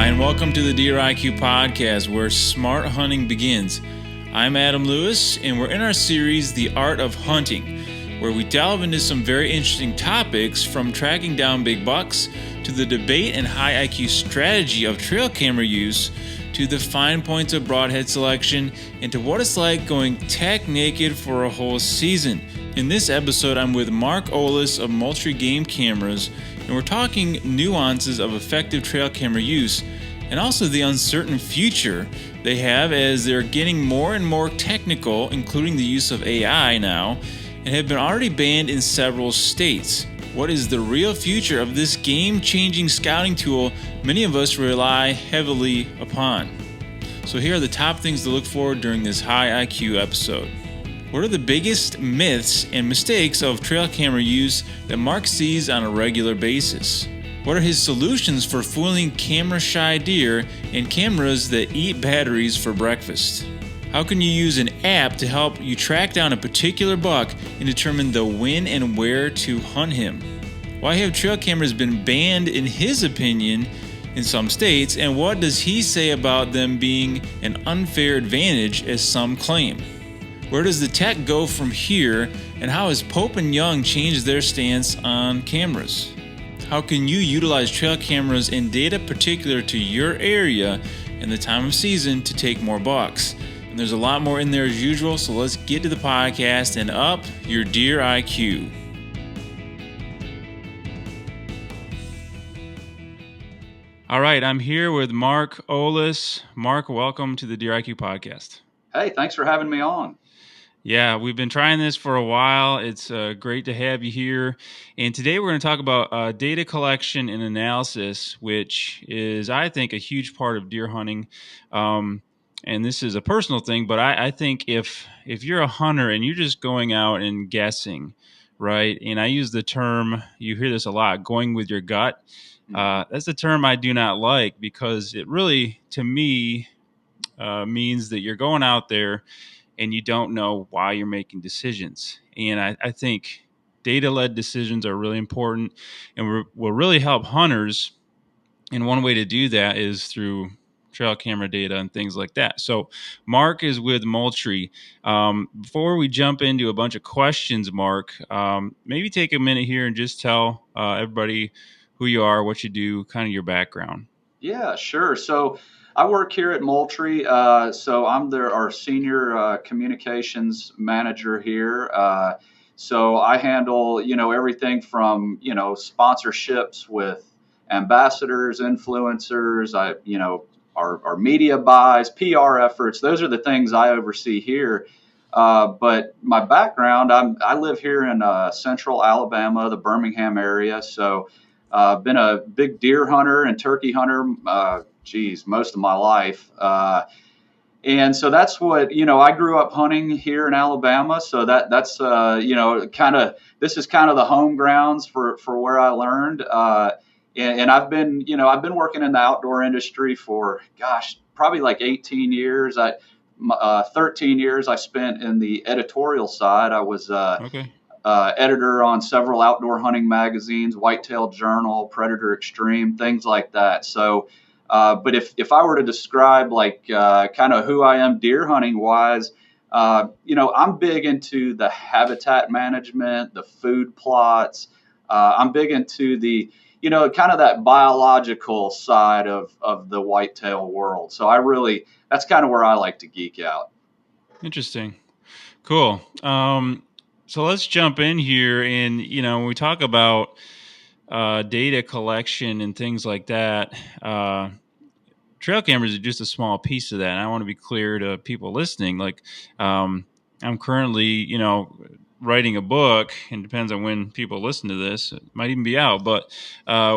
Hi, and welcome to the Deer IQ podcast, where smart hunting begins. I'm Adam Lewis, and we're in our series, The Art of Hunting, where we delve into some very interesting topics, from tracking down big bucks, to the debate and high IQ strategy of trail camera use, to the fine points of broadhead selection, and to what it's like going tech naked for a whole season. In this episode, I'm with Mark Olis of Moultrie Game Cameras, and we're talking nuances of effective trail camera use, and also the uncertain future they have as they're getting more and more technical, including the use of AI now, and have been already banned in several states. What is the real future of this game-changing scouting tool many of us rely heavily upon? So here are the top things to look for during this high IQ episode. What are the biggest myths and mistakes of trail camera use that Mark sees on a regular basis? What are his solutions for fooling camera-shy deer and cameras that eat batteries for breakfast? How can you use an app to help you track down a particular buck and determine the when and where to hunt him? Why have trail cameras been banned in his opinion in some states, and what does he say about them being an unfair advantage as some claim? Where does the tech go from here, and how has Pope and Young changed their stance on cameras? How can you utilize trail cameras and data particular to your area and the time of season to take more bucks? And there's a lot more in there as usual, so let's get to the podcast and up your deer IQ. All right, I'm here with Mark Olis. Mark, welcome to the Deer IQ podcast. Hey, thanks for having me on. Yeah, we've been trying this for a while. It's great to have you here. And today we're going to talk about data collection and analysis, which is, I think, a huge part of deer hunting. And this is a personal thing, but I think if you're a hunter and you're just going out and guessing, right? And I use the term, you hear this a lot, going with your gut. That's a term I do not like, because it really, to me, means that you're going out there and you don't know why you're making decisions. And I think data-led decisions are really important and will really help hunters. And one way to do that is through trail camera data and things like that. So Mark is with Moltry. Before we jump into a bunch of questions, Mark, maybe take a minute here and just tell everybody who you are, what you do, kind of your background. Yeah, sure. So I work here at Moultrie. So I'm our senior communications manager here. So I handle, everything from, sponsorships with ambassadors, influencers, our media buys, PR efforts. Those are the things I oversee here. But my background, I live here in central Alabama, the Birmingham area. So been a big deer hunter and turkey hunter, most of my life. And so that's what, I grew up hunting here in Alabama. So that's this is kind of the home grounds for where I learned. And I've been working in the outdoor industry for, probably like 18 years. 13 years I spent in the editorial side. I was, Okay. Editor on several outdoor hunting magazines, Whitetail Journal, Predator Extreme, things like that. So, but if I were to describe kind of who I am deer hunting wise, I'm big into the habitat management, the food plots. I'm big into the, kind of that biological side of the whitetail world. So that's kind of where I like to geek out. Interesting. Cool. So let's jump in here. And, when we talk about data collection and things like that, trail cameras are just a small piece of that. And I want to be clear to people listening. I'm currently, writing a book, and depends on when people listen to this, it might even be out, but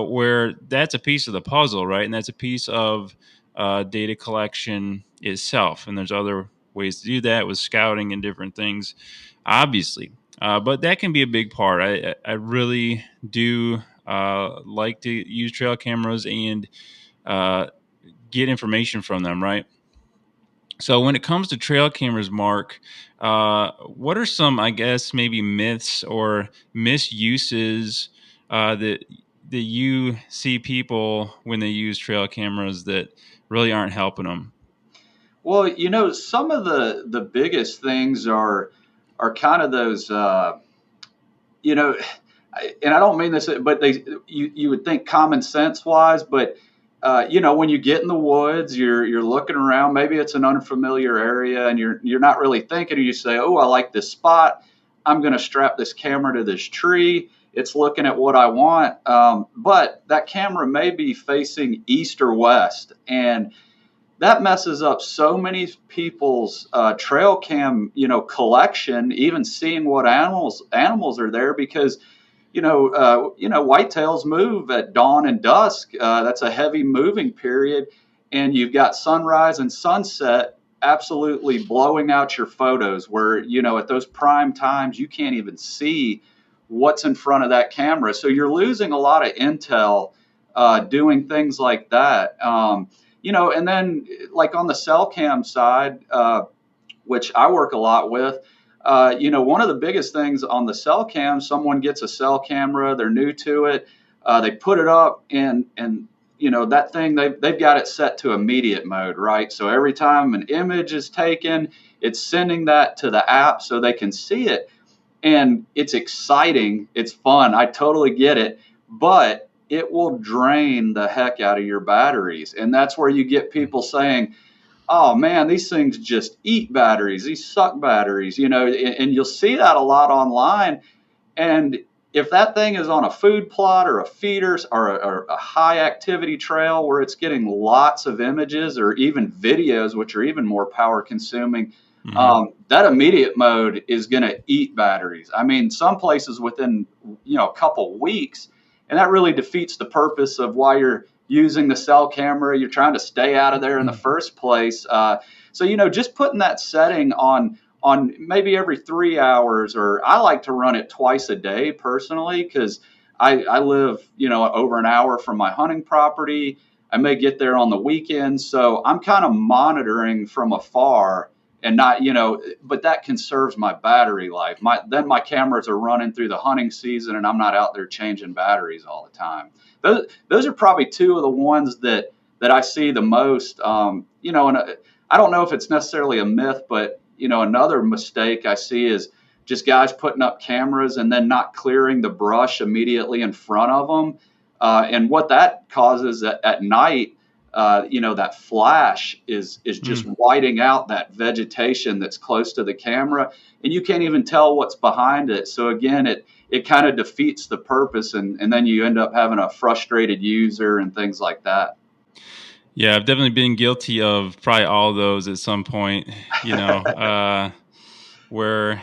where that's a piece of the puzzle, right? And that's a piece of data collection itself. And there's other ways to do that with scouting and different things, obviously. But that can be a big part. I really do like to use trail cameras and get information from them, right? So when it comes to trail cameras, Mark, what are some, I guess, maybe myths or misuses that that you see people when they use trail cameras that really aren't helping them? Well, some of the biggest things are kind of those, you know, and I don't mean this, but you would think common sense wise, but when you get in the woods, you're looking around. Maybe it's an unfamiliar area, and you're not really thinking. Or you say, "Oh, I like this spot. I'm going to strap this camera to this tree. It's looking at what I want." But that camera may be facing east or west, and that messes up so many people's trail cam, collection. Even seeing what animals are there, because whitetails move at dawn and dusk. That's a heavy moving period, and you've got sunrise and sunset absolutely blowing out your photos. Where at those prime times you can't even see what's in front of that camera, so you're losing a lot of intel doing things like that. And then like on the cell cam side, which I work a lot with. One of the biggest things on the cell cam, someone gets a cell camera, they're new to it, they put it up, and that thing they've got it set to immediate mode, right? So every time an image is taken, it's sending that to the app so they can see it, and it's exciting, it's fun. I totally get it, but it will drain the heck out of your batteries, and that's where you get people saying, oh man, these things just eat batteries. These suck batteries, and you'll see that a lot online. And if that thing is on a food plot or a feeder or a high activity trail where it's getting lots of images or even videos, which are even more power consuming, that immediate mode is going to eat batteries. I mean, some places within, a couple weeks, and that really defeats the purpose of why you're using the cell camera. You're trying to stay out of there in the first place. So just putting that setting on maybe every 3 hours, or I like to run it twice a day personally, because I live over an hour from my hunting property. I may get there on the weekends, so I'm kind of monitoring from afar and not, but that conserves my battery life. Then my cameras are running through the hunting season, and I'm not out there changing batteries all the time. Those are probably two of the ones that I see the most. And I don't know if it's necessarily a myth, but another mistake I see is just guys putting up cameras and then not clearing the brush immediately in front of them. And what that causes at night, that flash is just whiting out that vegetation that's close to the camera, and you can't even tell what's behind it. So again, it kind of defeats the purpose, and then you end up having a frustrated user and things like that. Yeah, I've definitely been guilty of probably all of those at some point, where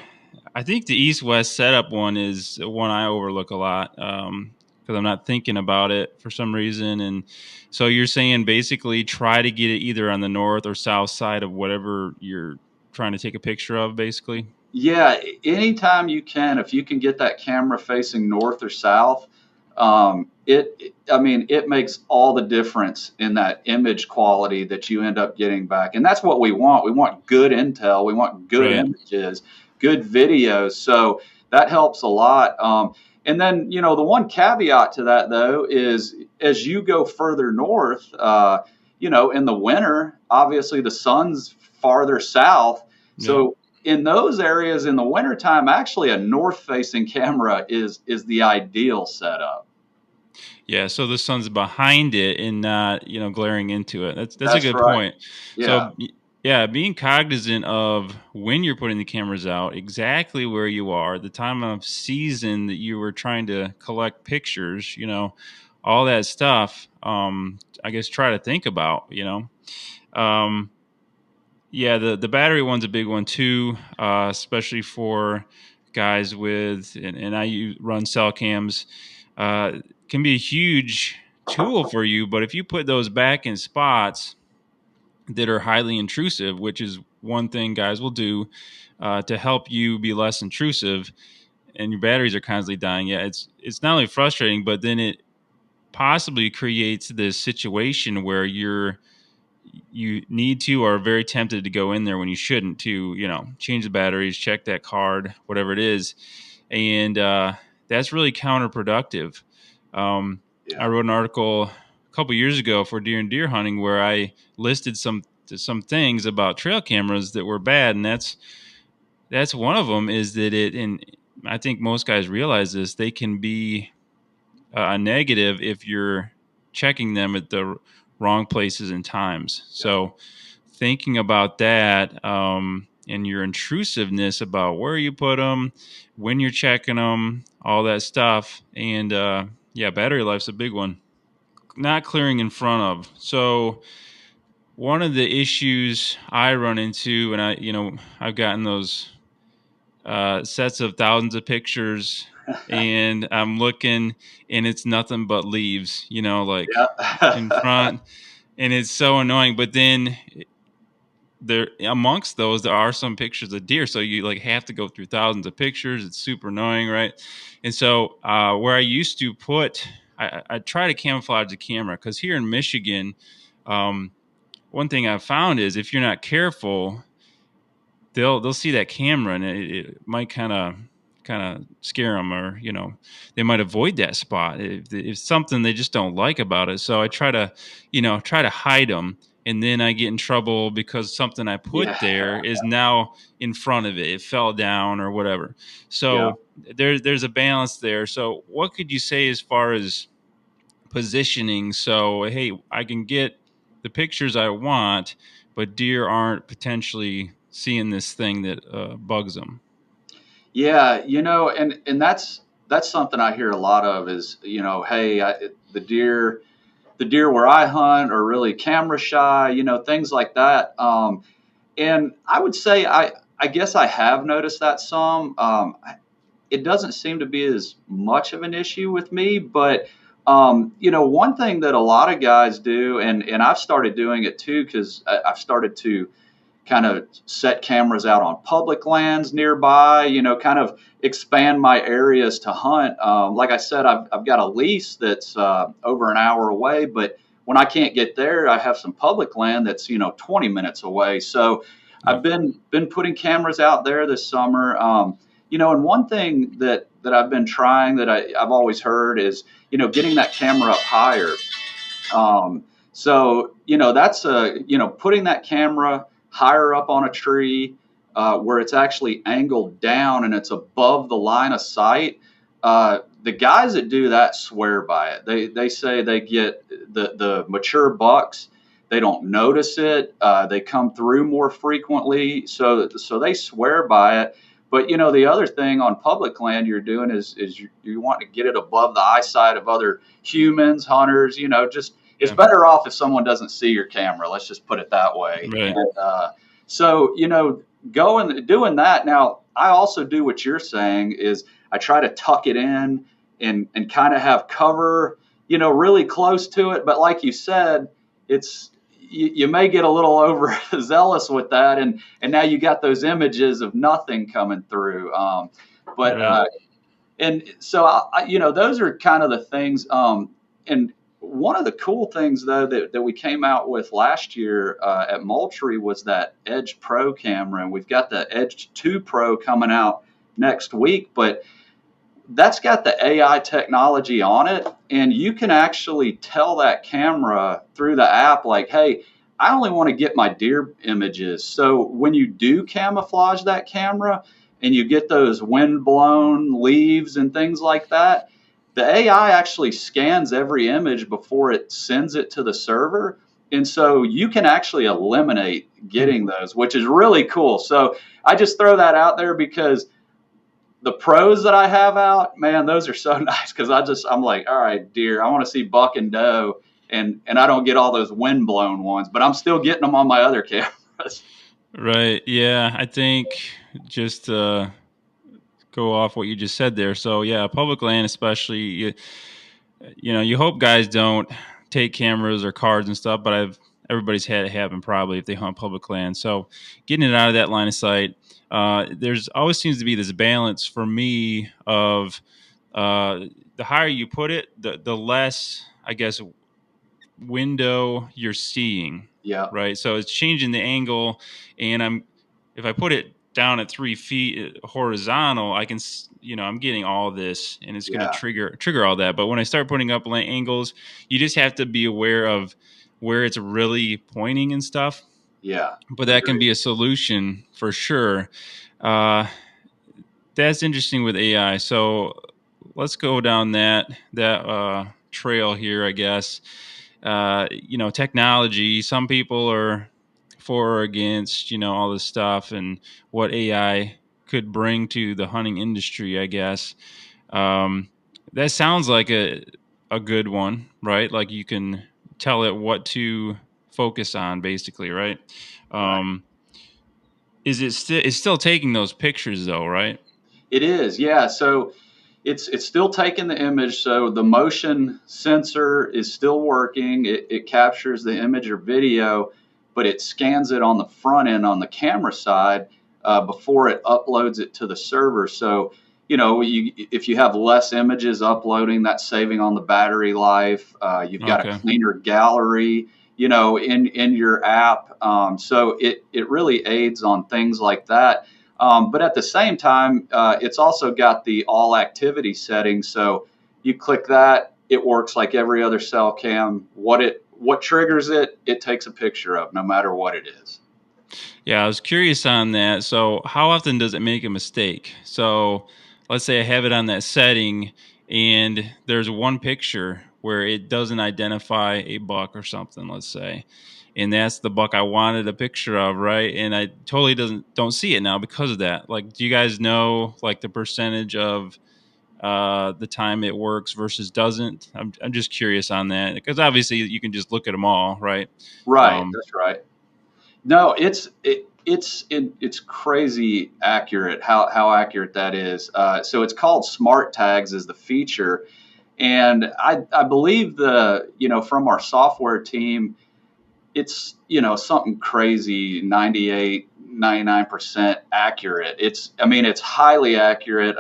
I think the east-west setup one is one I overlook a lot, because I'm not thinking about it for some reason. And so you're saying basically try to get it either on the north or south side of whatever you're trying to take a picture of, basically. Yeah, anytime you can, if you can get that camera facing north or south, it makes all the difference in that image quality that you end up getting back. And that's what we want. We want good intel. We want good Right. images, good videos. So that helps a lot. And then, the one caveat to that, though, is as you go further north, in the winter, obviously the sun's farther south. Yeah. So in those areas in the wintertime, actually a north-facing camera is the ideal setup. Yeah, so the sun's behind it and not, glaring into it. That's a That's good right. point. Yeah. So yeah, being cognizant of when you're putting the cameras out, exactly where you are, the time of season that you were trying to collect pictures, all that stuff. I guess try to think about, Um, yeah, the battery one's a big one too, especially for guys with, and run cell cams. Uh, can be a huge tool for you, but if you put those back in spots that are highly intrusive, which is one thing guys will do to help you be less intrusive, and your batteries are constantly dying, yeah, it's not only frustrating, but then it possibly creates this situation where you need to or are very tempted to go in there when you shouldn't, to change the batteries, check that card, whatever it is. And that's really counterproductive. I wrote an article a couple years ago for Deer and Deer Hunting where I listed some things about trail cameras that were bad, and that's one of them. Is that it? And I think most guys realize this. They can be a negative if you're checking them at the wrong places and times. So thinking about that, and your intrusiveness about where you put them, when you're checking them, all that stuff. And battery life's a big one. Not clearing in front of. So one of the issues I run into, and I've gotten those sets of thousands of pictures, and I'm looking, and it's nothing but leaves, like in front, and it's so annoying. But then there, amongst those, there are some pictures of deer, so you like have to go through thousands of pictures. It's super annoying, right? And so where I used to put, I try to camouflage the camera, because here in Michigan, one thing I've found is if you're not careful, they'll see that camera, and it might kind of scare them, or they might avoid that spot if something they just don't like about it. So I try to hide them, and then I get in trouble because something I put there is now in front of it. It fell down or whatever. So there's a balance there. So what could you say as far as positioning? So hey, I can get the pictures I want, but deer aren't potentially seeing this thing that bugs them. Yeah, and that's something I hear a lot of is, hey, the deer the deer where I hunt are really camera shy, things like that. And I would say I guess I have noticed that some. It doesn't seem to be as much of an issue with me, but one thing that a lot of guys do, and I've started doing it too, because I've started to kind of set cameras out on public lands nearby, kind of expand my areas to hunt. Like I said, I've got a lease that's over an hour away, but when I can't get there, I have some public land that's 20 minutes away. So I've Yep. been putting cameras out there this summer. And one thing that I've been trying that I've always heard is getting that camera up higher. That's putting that camera higher up on a tree, where it's actually angled down and it's above the line of sight. The guys that do that swear by it. They say they get the mature bucks. They don't notice it. They come through more frequently, so they swear by it. But the other thing on public land you're doing is you want to get it above the eyesight of other humans, hunters. Just it's Yeah. better off if someone doesn't see your camera. Let's just put it that way. Right. And going doing that. Now I also do what you're saying is I try to tuck it in and kind of have cover, really close to it. But like you said, it's you may get a little overzealous with that, and now you got those images of nothing coming through. But Right. and so those are kind of the things. And one of the cool things though that we came out with last year at Moultrie was that Edge Pro camera, and we've got the Edge 2 Pro coming out next week. But that's got the AI technology on it, and you can actually tell that camera through the app, like, hey, I only want to get my deer images. So when you do camouflage that camera and you get those wind-blown leaves and things like that, the AI actually scans every image before it sends it to the server. And so you can actually eliminate Hmm. getting those, which is really cool. So I just throw that out there because the pros that I have out, man, those are so nice because I'm like, all right, deer, I want to see buck and doe, and I don't get all those wind blown ones, but I'm still getting them on my other cameras. Right. Yeah. I think just go off what you just said there. So yeah, public land, especially, you hope guys don't take cameras or cards and stuff, but everybody's had it happen probably if they hunt public land. So getting it out of that line of sight, there's always seems to be this balance for me of uh, the higher you put it, the less, I guess, window you're seeing, Yeah, right? So it's changing the angle, and if I put it down at 3 feet horizontal, I can, I'm getting all this, and it's going to Yeah. trigger all that. But when I start putting up angles, you just have to be aware of where it's really pointing and stuff. Yeah. But that can Agreed. be a solution for sure. Uh, that's interesting with AI. So let's go down that trail here, I guess. Technology. Some people are for or against, all this stuff and what AI could bring to the hunting industry, I guess. Um, that sounds like a good one, right? Like you can tell it what to focus on, basically, right? Right. Um, it's still taking those pictures though, right? It is. Yeah. So it's still taking the image. So the motion sensor is still working. It captures the image or video, but it scans it on the front end on the camera side before it uploads it to the server. So if you have less images uploading, that's saving on the battery life. You've got a Okay. cleaner gallery, in your app. So it really aids on things like that. But at the same time, it's also got the all activity setting. So you click that, it works like every other cell cam. What triggers it, it takes a picture of, no matter what it is. Yeah, I was curious on that. So, how often does it make a mistake? So, let's say I have it on that setting and there's one picture where it doesn't identify a buck or something, let's say. And that's the buck I wanted a picture of, right? And I totally don't see it now because of that. Like, do you guys know like the percentage of the time it works versus doesn't? I'm just curious on that because obviously you can just look at them all, right? Right, Um, that's right. No, it's crazy accurate how accurate that is. So it's called smart tags is the feature, and I believe from our software team, it's something crazy 98, 99% accurate. It's highly accurate,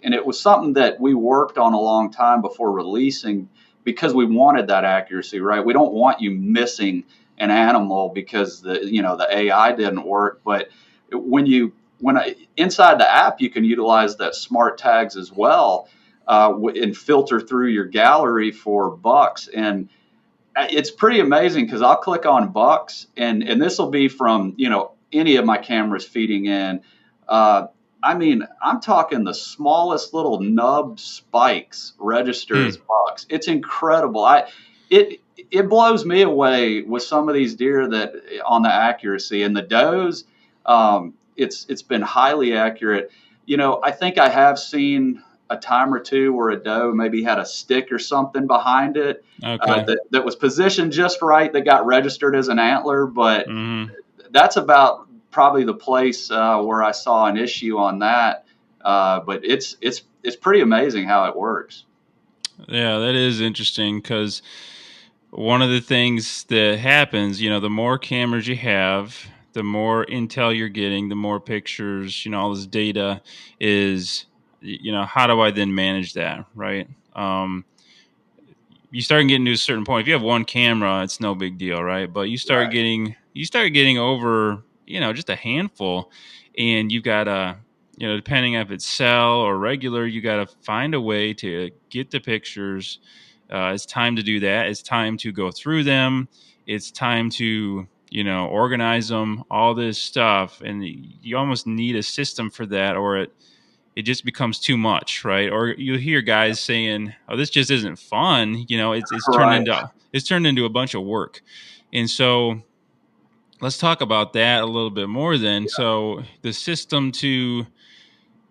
and it was something that we worked on a long time before releasing because we wanted that accuracy, right? We don't want you missing an animal because the AI didn't work. But inside the app, you can utilize that smart tags as well, and filter through your gallery for bucks. And it's pretty amazing because I'll click on bucks, and this will be from any of my cameras feeding in. I'm talking the smallest little nub spikes register as hmm. bucks. It's incredible. It blows me away with some of these deer that on the accuracy and the does. It's been highly accurate. I think I have seen a time or two where a doe maybe had a stick or something behind it Okay. that was positioned just right that got registered as an antler, but Hmm. that's about probably the place where I saw an issue on that. But it's pretty amazing how it works. Yeah, that is interesting because one of the things that happens, the more cameras you have, the more intel you're getting, the more pictures, all this data is, how do I then manage that, right? You start getting to a certain point. If you have one camera, it's no big deal, right? But Right. you start getting over, just a handful, and you've got to, depending if it's cell or regular, you got to find a way to get the pictures. It's time to do that. It's time to go through them. It's time to, organize them. All this stuff, and you almost need a system for that, or it just becomes too much, right? Or you hear guys saying, "Oh, this just isn't fun." Right. It's turned into a bunch of work. And so let's talk about that a little bit more then. So the system to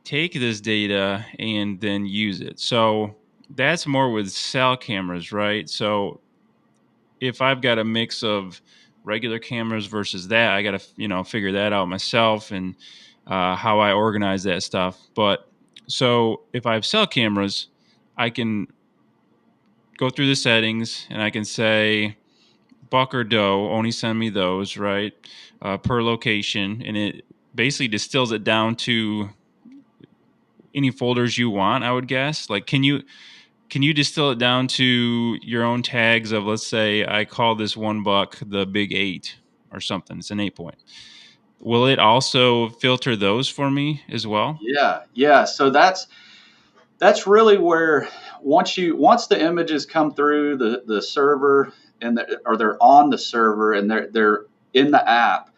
take this data and then use it. So that's more with cell cameras, right? So if I've got a mix of regular cameras versus that, I got to figure that out myself and how I organize that stuff. But so if I have cell cameras, I can go through the settings and I can say buck or doe, only send me those, right? Per location, and it basically distills it down to any folders you want. I would guess. Like, can you distill it down to your own tags of, let's say I call this one buck the big 8 or something. It's an 8 point. Will it also filter those for me as well? Yeah. So that's really where once the images come through the server or they're on the server and they're in the app,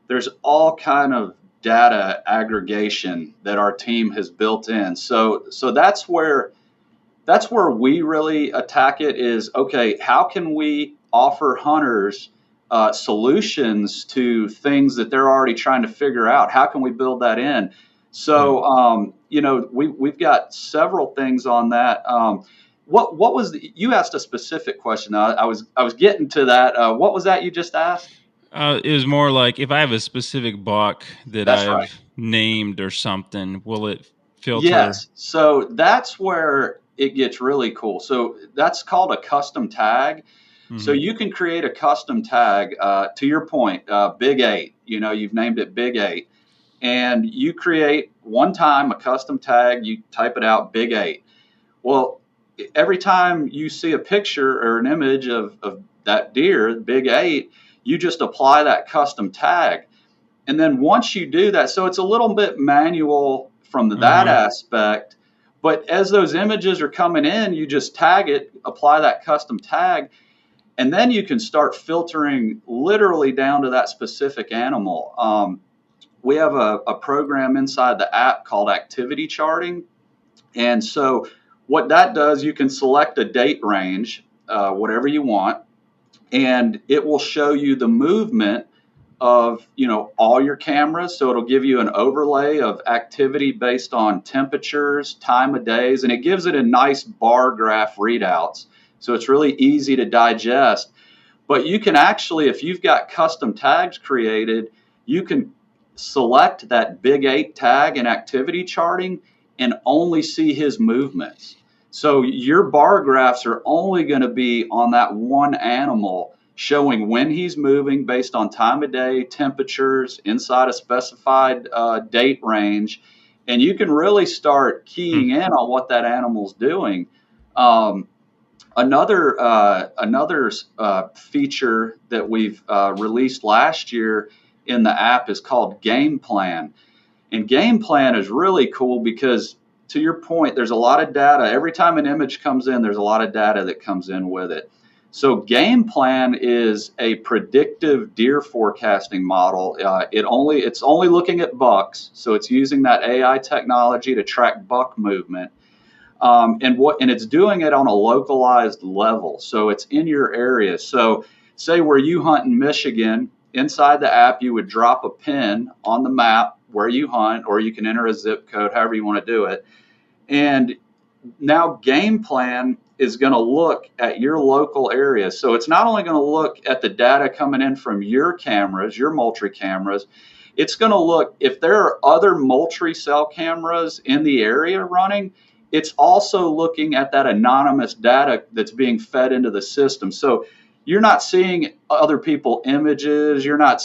there's all kind of data aggregation that our team has built in. So that's where we really attack it is, okay, how can we offer hunters solutions to things that they're already trying to figure out? How can we build that in? Hmm. So, we've got several things on that. What was you asked a specific question? I was getting to that. What was that you just asked? It was more like if I have a specific buck that That's right. I've named or something, will it filter? Yes. So that's where it gets really cool. So that's called a custom tag. So Hmm. you can create a custom tag. To your point, Big Eight. You've named it Big Eight, and you create one time a custom tag. You type it out, Big Eight. Well, every time you see a picture or an image of that deer, Big Eight, you just apply that custom tag. And then once you do that, so it's a little bit manual from that Uh-huh. aspect, but as those images are coming in, you just tag it, apply that custom tag, and then you can start filtering literally down to that specific animal. We have a program inside the app called activity charting. And so what that does, you can select a date range, whatever you want, and it will show you the movement of all your cameras. So it'll give you an overlay of activity based on temperatures, time of days, and it gives it a nice bar graph readouts, so it's really easy to digest. But you can actually, if you've got custom tags created, you can select that Big Eight tag in activity charting and only see his movements. So your bar graphs are only going to be on that one animal, showing when he's moving based on time of day, temperatures, inside a specified date range. And you can really start keying in on what that animal's doing. Um, another feature that we've released last year in the app is called Game Plan. And Game Plan is really cool because, to your point, there's a lot of data. Every time an image comes in, there's a lot of data that comes in with it. So Game Plan is a predictive deer forecasting model. It's only looking at bucks, so it's using that AI technology to track buck movement. And it's doing it on a localized level, so it's in your area. So say where you hunt in Michigan, inside the app you would drop a pin on the map where you hunt, or you can enter a zip code, however you want to do it. And now Game Plan is going to look at your local area. So it's not only going to look at the data coming in from your cameras, your Moultrie cameras, it's going to look if there are other Moultrie cell cameras in the area running. It's also looking at that anonymous data that's being fed into the system. So you're not seeing other people images. You're not.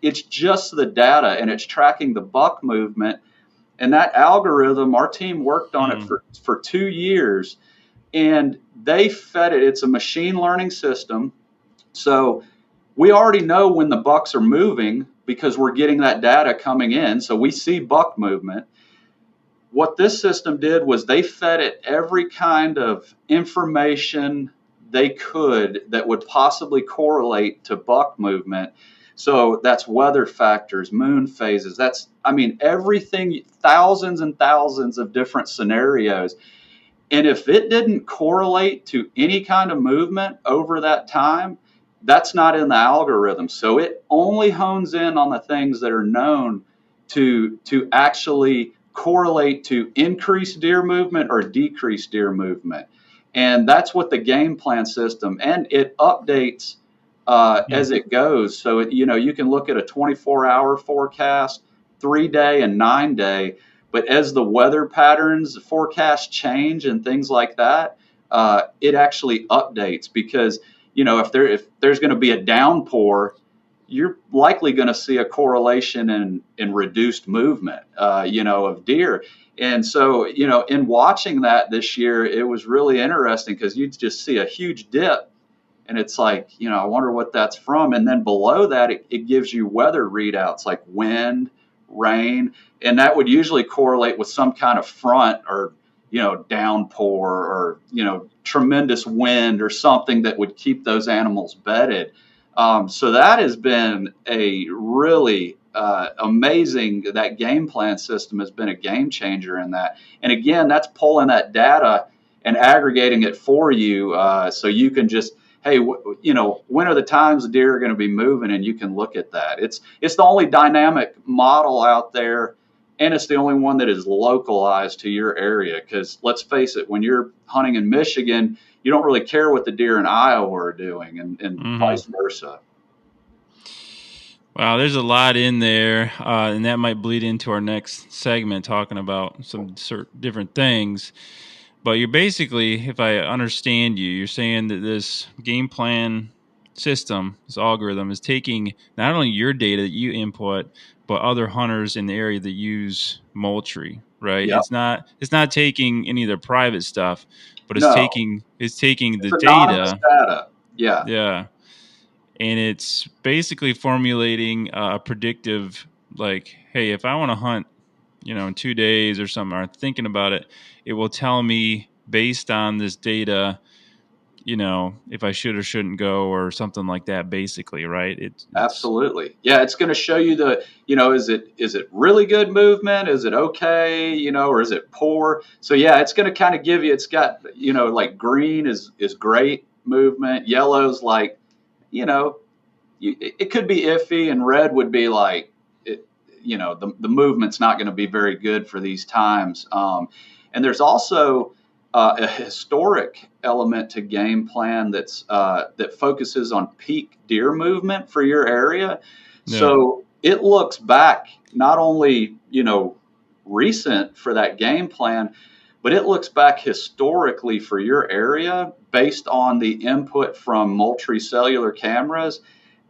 It's just the data, and it's tracking the buck movement. And that algorithm, our team worked on it Hmm. for 2 years, and they fed it. It's a machine learning system. So we already know when the bucks are moving because we're getting that data coming in. So we see buck movement. What this system did was they fed it every kind of information they could that would possibly correlate to buck movement. So that's weather factors, moon phases. Everything, thousands and thousands of different scenarios. And if it didn't correlate to any kind of movement over that time, that's not in the algorithm. So it only hones in on the things that are known to actually correlate to increased deer movement or decreased deer movement. And that's what the Game Plan system, and it updates as it goes. So you can look at a 24-hour forecast, 3-day and 9-day. But as the weather patterns, the forecasts change and things like that, it actually updates because if there's going to be a downpour, you're likely going to see a correlation in reduced movement, of deer. And so, in watching that this year, it was really interesting because you'd just see a huge dip, And it's like, I wonder what that's from. And then below that, it gives you weather readouts like wind, rain, and that would usually correlate with some kind of front or, downpour or, tremendous wind or something that would keep those animals bedded. So that has been a really amazing, that game plan system has been a game changer in that. And again, that's pulling that data and aggregating it for you, so you can just, hey, when are the times the deer are going to be moving, and you can look at that. It's the only dynamic model out there, and it's the only one that is localized to your area. Because let's face it, when you're hunting in Michigan, you don't really care what the deer in Iowa are doing, and vice versa. Wow, there's a lot in there, and that might bleed into our next segment, talking about some different things. But you're basically, if I understand you, you're saying that this game plan system, this algorithm, is taking not only your data that you input, but other hunters in the area that use Moultrie, right? Yep. It's not taking any of their private stuff, but it's No, taking it's the anonymous data, data. Yeah. yeah, and it's basically formulating a predictive, like, hey, if I want to hunt, in 2 days or something, or thinking about it, it will tell me based on this data, if I should or shouldn't go or something like that, basically, right? It's Absolutely. Yeah, it's going to show you is it really good movement? Is it okay? Or is it poor? So yeah, it's going to kind of give you, it's got, like green is great movement. Yellow's like, you know, it could be iffy, and red would be like, the movement's not going to be very good for these times. And there's also a historic element to game plan that focuses on peak deer movement for your area. yeah, So it looks back not only, recent for that game plan, but it looks back historically for your area based on the input from Moultrie cellular cameras,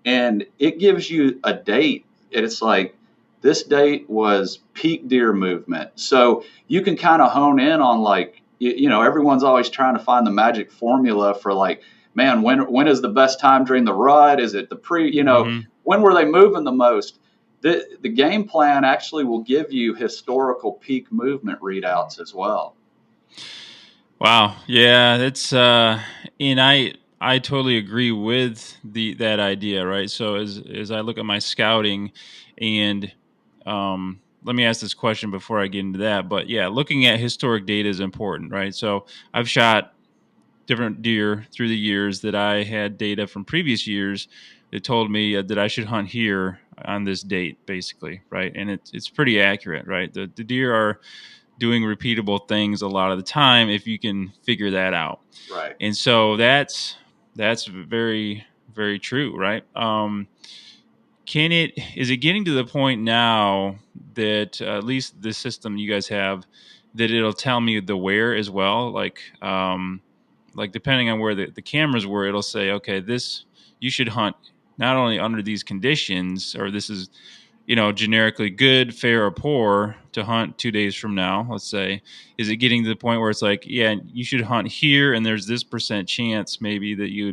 and it gives you a date. It's like, this date was peak deer movement. So you can kind of hone in on, like, everyone's always trying to find the magic formula for, like, man, when is the best time during the rut? Is it the hmm when were they moving the most? The game plan actually will give you historical peak movement readouts as well. wow, yeah, that's and I totally agree with that idea, right? So as I look at my scouting, and let me ask this question before I get into that, but yeah, looking at historic data is important, right? So I've shot different deer through the years that I had data from previous years that told me that I should hunt here on this date, basically, right? And it's pretty accurate, right? The deer are doing repeatable things a lot of the time if you can figure that out. Right. And so that's very, very true, right? Is it getting to the point now that at least the system you guys have, that it'll tell me the where as well, like depending on where the cameras were, it'll say, okay, this, you should hunt not only under these conditions, or this is, generically good, fair, or poor to hunt 2 days from now, let's say. Is it getting to the point where it's like, yeah, you should hunt here, and there's this percent chance maybe that you're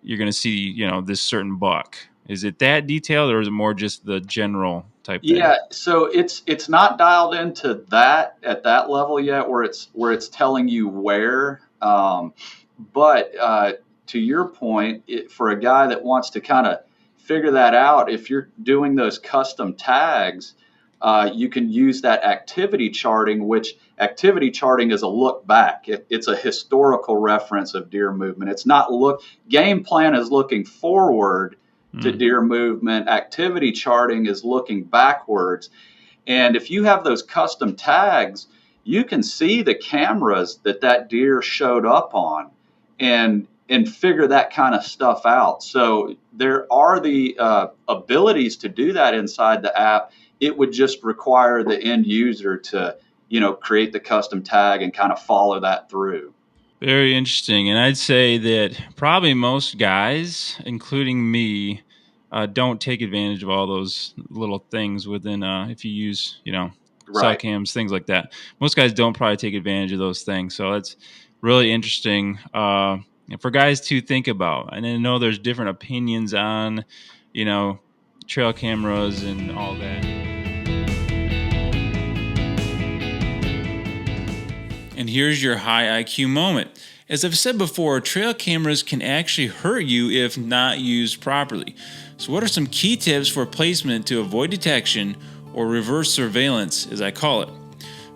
going to see, this certain buck? Is it that detailed, or is it more just the general type thing? Yeah, so it's not dialed into that at that level yet, where it's telling you where. But to your point, for a guy that wants to kind of figure that out, if you're doing those custom tags, you can use that activity charting. Which activity charting is a look back. It's a historical reference of deer movement. It's not look. Game plan is looking forward to Mm. deer movement. Activity charting is looking backwards. And if you have those custom tags, you can see the cameras that deer showed up on, and figure that kind of stuff out. So there are the abilities to do that inside the app. It would just require the end user to, create the custom tag and kind of follow that through. Very interesting. And I'd say that probably most guys, including me, don't take advantage of all those little things within, if you use, cell Right. cams, things like that. Most guys don't probably take advantage of those things. So that's really interesting. for guys to think about. And I know there's different opinions on, trail cameras and all that. And here's your high IQ moment. As I've said before, trail cameras can actually hurt you if not used properly. So what are some key tips for placement to avoid detection, or reverse surveillance as I call it?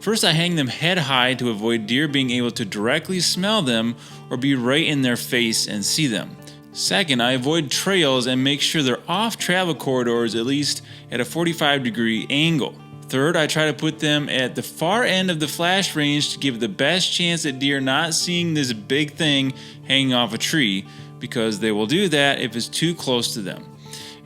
First, I hang them head high to avoid deer being able to directly smell them or be right in their face and see them. Second, I avoid trails and make sure they're off travel corridors, at least at a 45-degree angle. Third, I try to put them at the far end of the flash range to give the best chance at deer not seeing this big thing hanging off a tree, because they will do that if it's too close to them.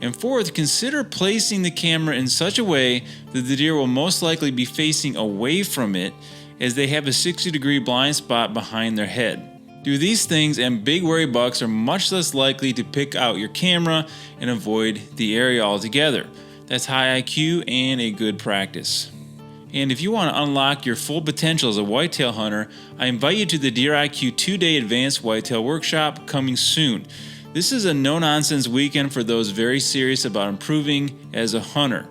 And fourth, consider placing the camera in such a way that the deer will most likely be facing away from it, as they have a 60-degree blind spot behind their head. Do these things and big wary bucks are much less likely to pick out your camera and avoid the area altogether. That's high IQ and a good practice. And if you want to unlock your full potential as a whitetail hunter, I invite you to the Deer IQ 2-day Advanced Whitetail Workshop coming soon. This is a no-nonsense weekend for those very serious about improving as a hunter.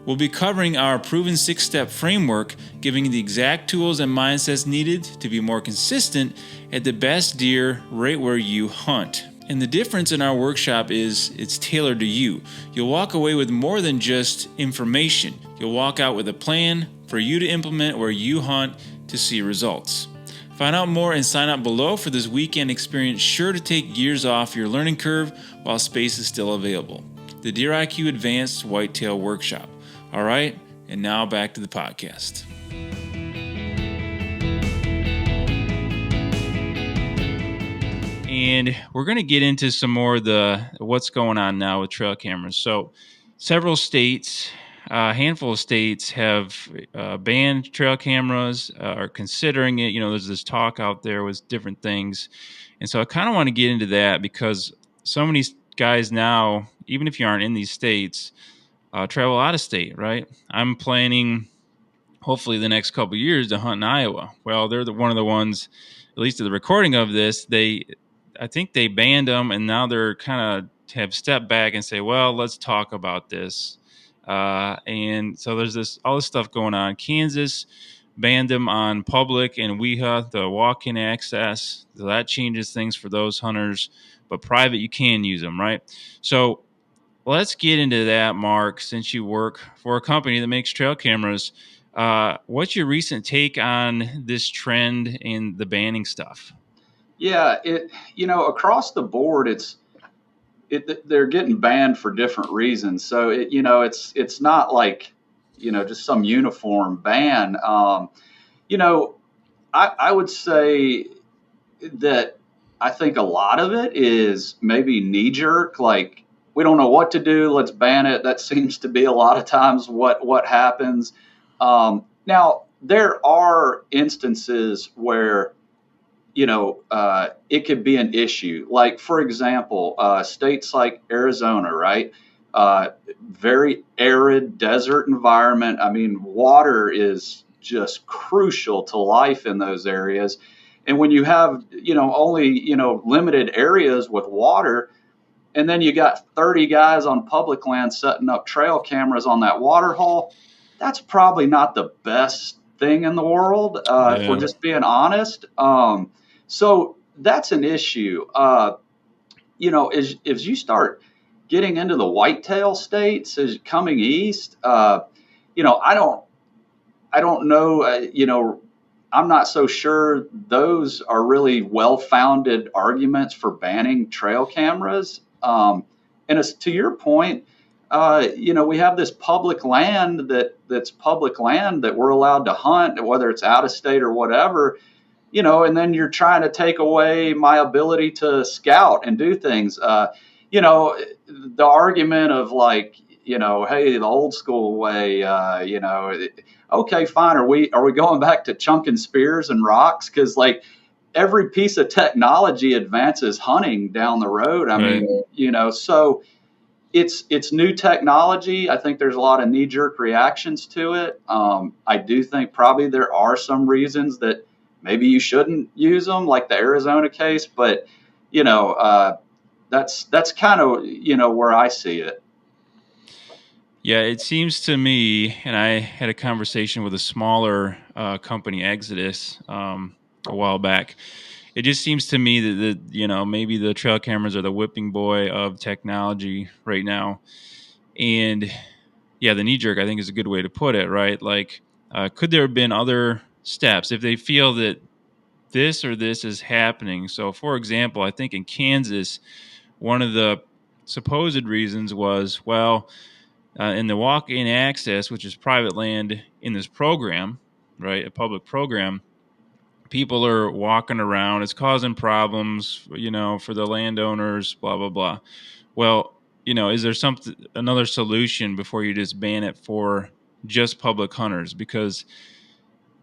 We'll be covering our proven 6-step framework, giving you the exact tools and mindsets needed to be more consistent at the best deer right where you hunt. And the difference in our workshop is it's tailored to you. You'll walk away with more than just information. You'll walk out with a plan for you to implement where you hunt to see results. Find out more and sign up below for this weekend experience, sure to take years off your learning curve while space is still available. The Deer IQ Advanced Whitetail Workshop. All right, and now back to the podcast. And we're going to get into some more of what's going on now with trail cameras. So several states, a handful of states have banned trail cameras, are considering it. There's this talk out there with different things. And so I kind of want to get into that, because so many guys now, even if you aren't in these states, travel out of state, right? I'm planning, hopefully the next couple of years, to hunt in Iowa. Well, they're one of the ones, at least at the recording of this, I think they banned them, and now they're kind of have stepped back and say, well, let's talk about this. And so there's all this stuff going on. Kansas banned them on public and WEHA, the walk-in access. So that changes things for those hunters, but private, you can use them, right? So let's get into that, Mark, since you work for a company that makes trail cameras. What's your recent take on this trend in the banning stuff? Yeah, across the board, they're getting banned for different reasons. So it's not like, just some uniform ban. I would say that I think a lot of it is maybe knee jerk, like, we don't know what to do, let's ban it. That seems to be a lot of times what happens. Now, there are instances where it could be an issue. Like, for example, states like Arizona, right? Very arid desert environment. I mean, water is just crucial to life in those areas. And when you have, only, limited areas with water, and then you got 30 guys on public land setting up trail cameras on that water hole, that's probably not the best thing in the world, if we're just being honest. So that's an issue. As you start getting into the whitetail states, as coming east, I don't know. I'm not so sure those are really well-founded arguments for banning trail cameras. And as to your point, we have this public land that's public land that we're allowed to hunt, whether it's out of state or whatever. And then you're trying to take away my ability to scout and do things. The argument of, like, hey, the old school way, okay, fine. Are we going back to chunking spears and rocks? Because, like, every piece of technology advances hunting down the road. I mean, so it's new technology. I think there's a lot of knee-jerk reactions to it. I do think probably there are some reasons that maybe you shouldn't use them, like the Arizona case, but you know, that's kind of, where I see it. Yeah, it seems to me, and I had a conversation with a smaller company, Exodus, a while back. It just seems to me that maybe the trail cameras are the whipping boy of technology right now. And yeah, the knee jerk, I think, is a good way to put it, right? Like, could there have been other steps if they feel that this or this is happening? So, for example, I think in Kansas, one of the supposed reasons was, well, in the walk-in access, which is private land in this program, right, a public program, people are walking around. It's causing problems, for the landowners, blah, blah, blah. Well, is there another solution before you just ban it for just public hunters? Because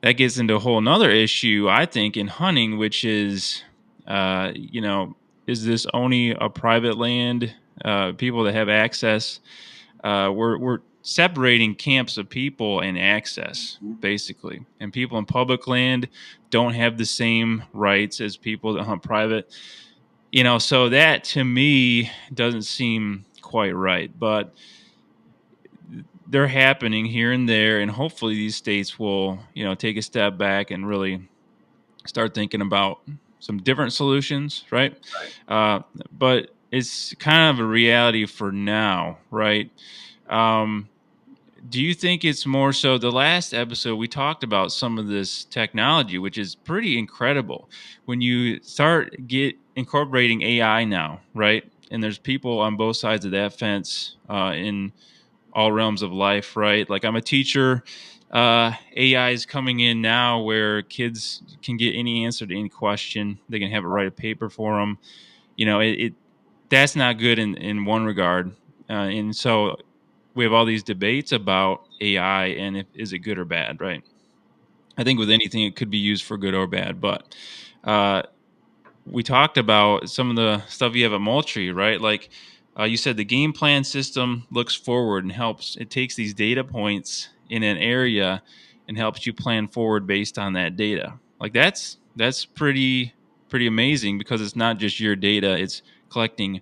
that gets into a whole nother issue, I think, in hunting, which is, is this only a private land? People that have access, we're separating camps of people and access, basically, and people in public land don't have the same rights as people that hunt private. So that to me doesn't seem quite right, but they're happening here and there, and hopefully these states will, take a step back and really start thinking about some different solutions, right? Right. But it's kind of a reality for now, right? Um, do you think it's more so? The last episode we talked about some of this technology, which is pretty incredible when you start get incorporating AI now, right? And there's people on both sides of that fence in all realms of life, right? Like, I'm a teacher. AI is coming in now where kids can get any answer to any question. They can have it write a paper for them. It that's not good in one regard. And so we have all these debates about AI and is it good or bad, right? I think with anything, it could be used for good or bad. But uh, we talked about some of the stuff you have at Moultrie, right? Like, you said the game plan system looks forward and helps. It takes these data points in an area and helps you plan forward based on that data. Like, that's pretty amazing, because it's not just your data; it's collecting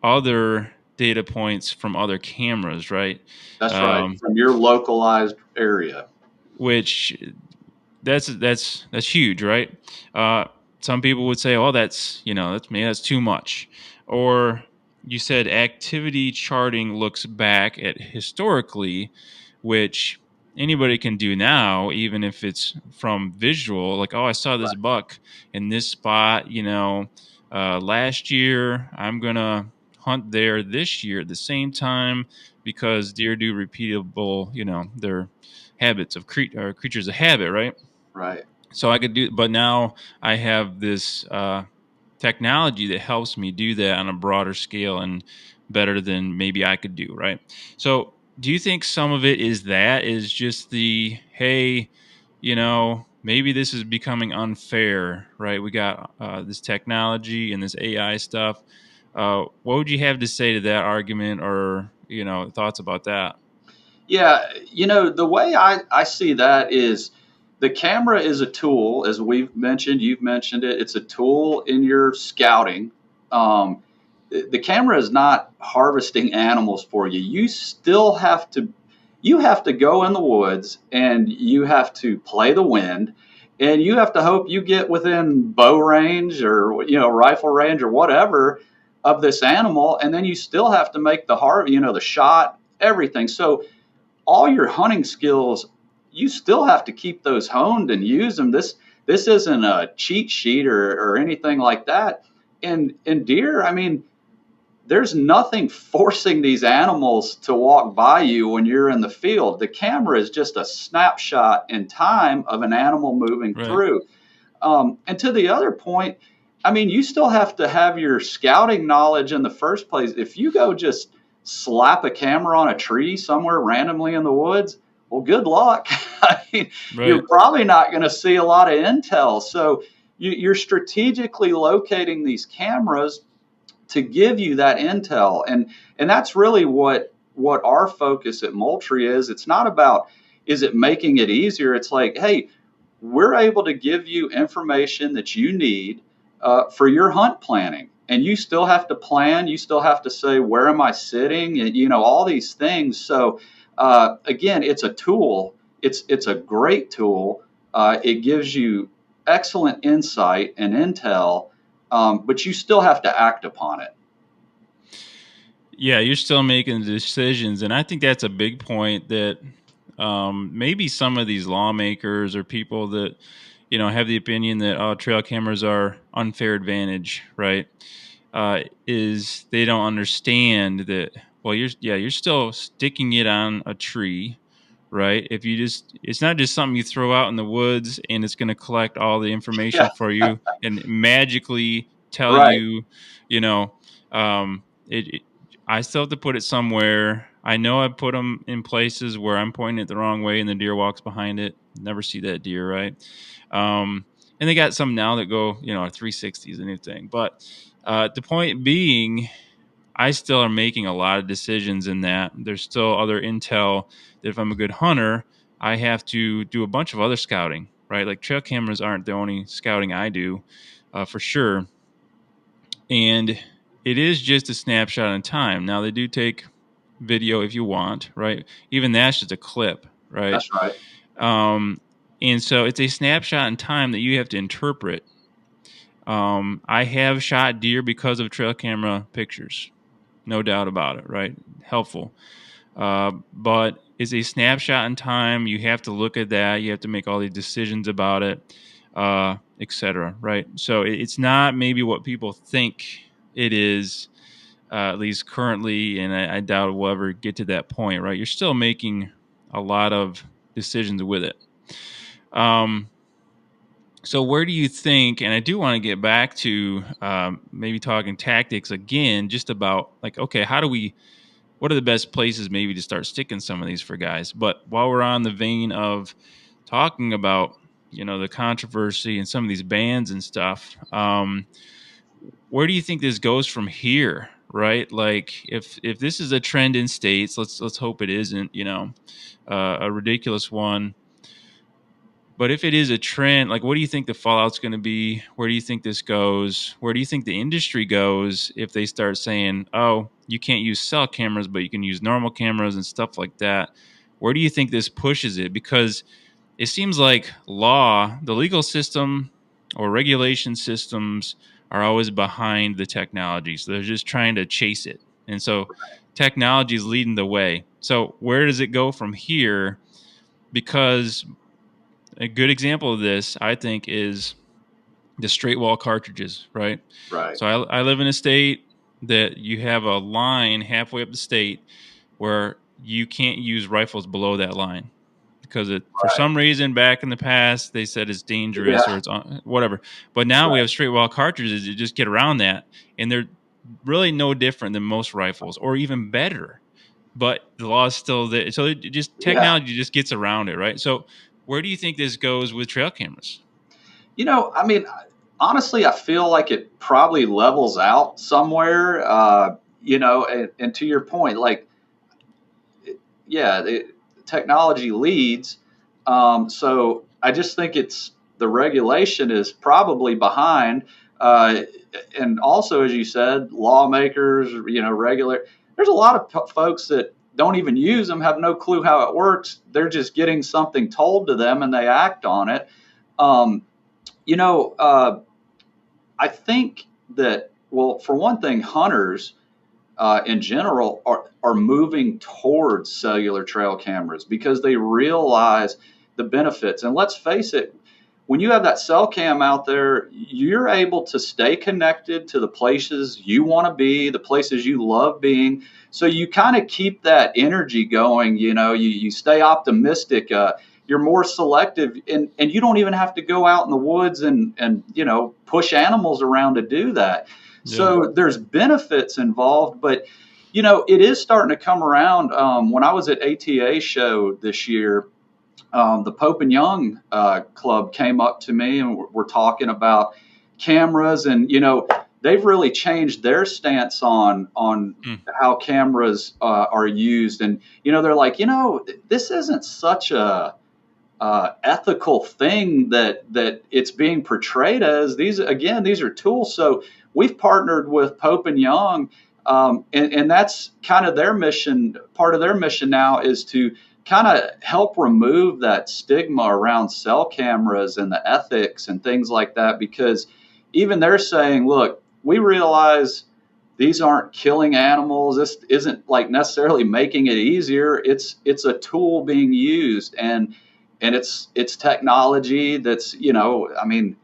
other data points from other cameras, right? That's right. Um, From your localized area. which that's huge, right? Uh, some people would say, "Oh, that's too much." Or you said activity charting looks back at historically, which anybody can do now, even if it's from visual. Like, oh, I saw this Right. buck in this spot, last year. I'm gonna hunt there this year at the same time because deer do repeatable, their habits of creatures of habit, right? Right. So I could do, but now I have this technology that helps me do that on a broader scale and better than maybe I could do, right? So do you think some of it is just the, hey, maybe this is becoming unfair, right? We got this technology and this AI stuff. What would you have to say to that argument, or thoughts about that? Yeah, the way I see that is the camera is a tool, as we've mentioned, you've mentioned it. It's a tool in your scouting. The camera is not harvesting animals for you. You have to go in the woods and you have to play the wind, and you have to hope you get within bow range or rifle range or whatever of this animal, and then you still have to make the shot, everything. So all your hunting skills, you still have to keep those honed and use them. This isn't a cheat sheet or anything like that. And deer, I mean, there's nothing forcing these animals to walk by you when you're in the field. The camera is just a snapshot in time of an animal moving Right. through. And to the other point, I mean, you still have to have your scouting knowledge in the first place. If you go just slap a camera on a tree somewhere randomly in the woods, well, good luck. I mean, Right. you're probably not going to see a lot of intel. So you're strategically locating these cameras to give you that intel, and that's really what our focus at Moultrie is. It's not about, is it making it easier? It's like, hey, we're able to give you information that you need for your hunt planning. And you still have to plan. You still have to say, where am I sitting? And, all these things. So again, it's a tool. It's a great tool. It gives you excellent insight and intel, but you still have to act upon it. Yeah, you're still making decisions, and I think that's a big point that maybe some of these lawmakers or people that have the opinion that trail cameras are unfair advantage, right? Is they don't understand that. Well, you're still sticking it on a tree, right? If you it's not just something you throw out in the woods and it's going to collect all the information Yeah, for you and magically tell right. you, you know, it I still have to put it somewhere. I know I put them in places where I'm pointing it the wrong way and the deer walks behind it. Never see that deer, right? And they got some now that go, 360 is a new thing. But the point being, I still are making a lot of decisions in that. There's still other intel that if I'm a good hunter, I have to do a bunch of other scouting, right? Like trail cameras aren't the only scouting I do, for sure. And it is just a snapshot in time. Now they do take video if you want, right? Even that's just a clip, right? That's right. Um, and so it's a snapshot in time that you have to interpret. I have shot deer because of trail camera pictures, no doubt about it, right? Helpful. But it's a snapshot in time. You have to look at that. You have to make all these decisions about it, etc. Right? So it's not maybe what people think it is, at least currently, and I doubt we'll ever get to that point. Right? You're still making a lot of decisions with it. So where do you think, and I do want to get back to maybe talking tactics again, just about like, okay, what are the best places maybe to start sticking some of these for guys? But while we're on the vein of talking about, the controversy and some of these bans and stuff, where do you think this goes from here? Right? Like if this is a trend in states, let's hope it isn't, a ridiculous one. But if it is a trend, like what do you think the fallout's going to be? Where do you think this goes? Where do you think the industry goes if they start saying, "Oh, you can't use cell cameras, but you can use normal cameras and stuff like that"? Where do you think this pushes it? Because it seems like the legal system or regulation systems are always behind the technology. So they're just trying to chase it. And so technology is leading the way. So where does it go from here? Because a good example of this, I think, is the straight wall cartridges, right? Right. So I live in a state that you have a line halfway up the state where you can't use rifles below that line because for Right. some reason back in the past they said it's dangerous or Yeah. it's whatever. But now we Right. have straight wall cartridges that just get around that, and they're really no different than most rifles, or even better. But the law is still there, so Yeah. technology just gets around it, right? So where do you think this goes with trail cameras? I mean, honestly, I feel like it probably levels out somewhere. And to your point, like, yeah, technology leads. So I just think the regulation is probably behind. Uh, and also, as you said, lawmakers, regular. There's a lot of folks that don't even use them, have no clue how it works. They're just getting something told to them and they act on it. Um, you know, uh, I think that, well, for one thing, hunters in general are moving towards cellular trail cameras because they realize the benefits. And let's face it, when you have that cell cam out there, you're able to stay connected to the places you want to be, the places you love being. So you kind of keep that energy going. You stay optimistic. You're more selective, and you don't even have to go out in the woods and push animals around to do that. Yeah. So there's benefits involved, but it is starting to come around. When I was at ATA show this year, the Pope and Young Club came up to me and we're talking about cameras, and they've really changed their stance on Mm. how cameras are used, and they're like, this isn't such ethical thing that it's being portrayed as. These are tools. So we've partnered with Pope and Young, and that's kind of their mission. Part of their mission now is to kind of help remove that stigma around cell cameras and the ethics and things like that, because even they're saying, look, we realize these aren't killing animals. This isn't like necessarily making it easier. It's a tool being used, and it's technology that's, I mean,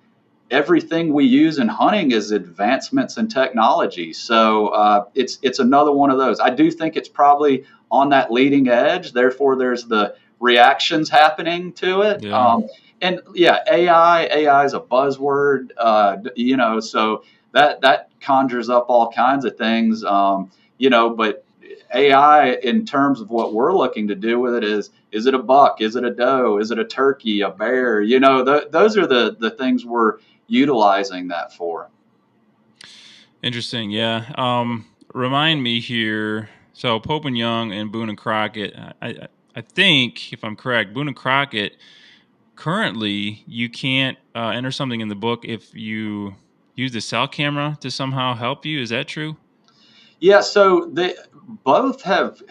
everything we use in hunting is advancements in technology. So it's another one of those. I do think it's probably on that leading edge. Therefore, there's the reactions happening to it. Yeah. And yeah, AI is a buzzword. So that conjures up all kinds of things. But AI, in terms of what we're looking to do with it, is it a buck? Is it a doe? Is it a turkey? A bear? Those are the things we're utilizing that for. Interesting. Yeah. Remind me here. So Pope and Young and Boone and Crockett. I think, if I'm correct, Boone and Crockett, currently you can't enter something in the book if you use the cell camera to somehow help you. Is that true? Yeah. So they both have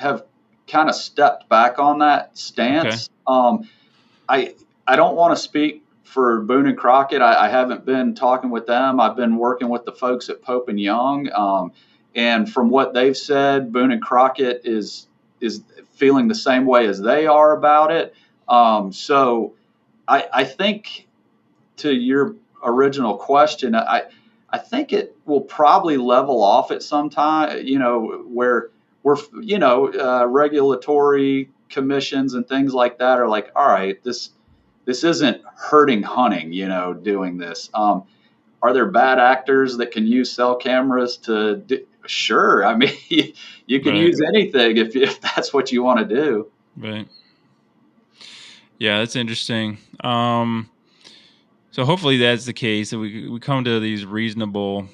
kind of stepped back on that Okay. stance. I I don't want to speak for Boone and Crockett. I haven't been talking with them. I've been working with the folks at Pope and Young, and from what they've said, Boone and Crockett is feeling the same way as they are about it. So I think, to your original question, I think it will probably level off at some time. Where we're regulatory commissions and things like that are like, all right, this isn't hurting hunting, doing this. Are there bad actors that can use cell cameras to do? Sure. I mean, you can Right. use anything if that's what you want to do. Right. Yeah, that's interesting. So hopefully that's the case, that we come to these reasonable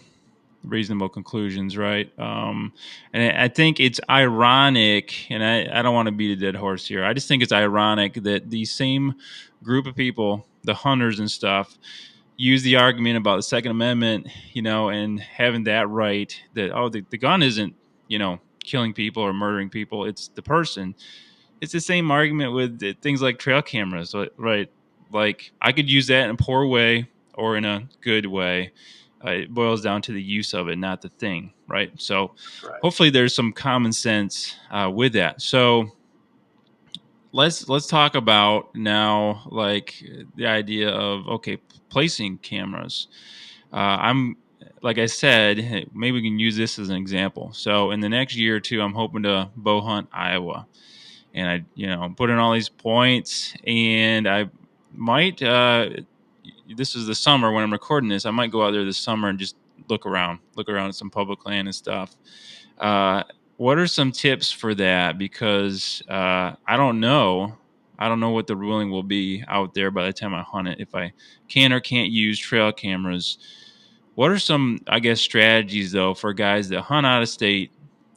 conclusions, right? And I think it's ironic, and I don't want to beat a dead horse here. I just think it's ironic that the same group of people, the hunters and stuff, use the argument about the Second Amendment, and having that right, that, oh, the gun isn't, killing people or murdering people, it's the person. It's the same argument with things like trail cameras, right? Like, I could use that in a poor way or in a good way. It boils down to the use of it, not the thing, right? So That's right. hopefully there's some common sense with that. So let's talk about now, like, the idea of, okay, placing cameras. I'm Like I said, maybe we can use this as an example. So in the next year or two, I'm hoping to bow hunt Iowa, and I, put in all these points, and I might. This is the summer when I'm recording this. I might go out there this summer and just look around at some public land and stuff. Uh, what are some tips for that? Because I don't know what the ruling will be out there by the time I hunt it. If I can or can't use trail cameras. What are some, I guess, strategies though for guys that hunt out of state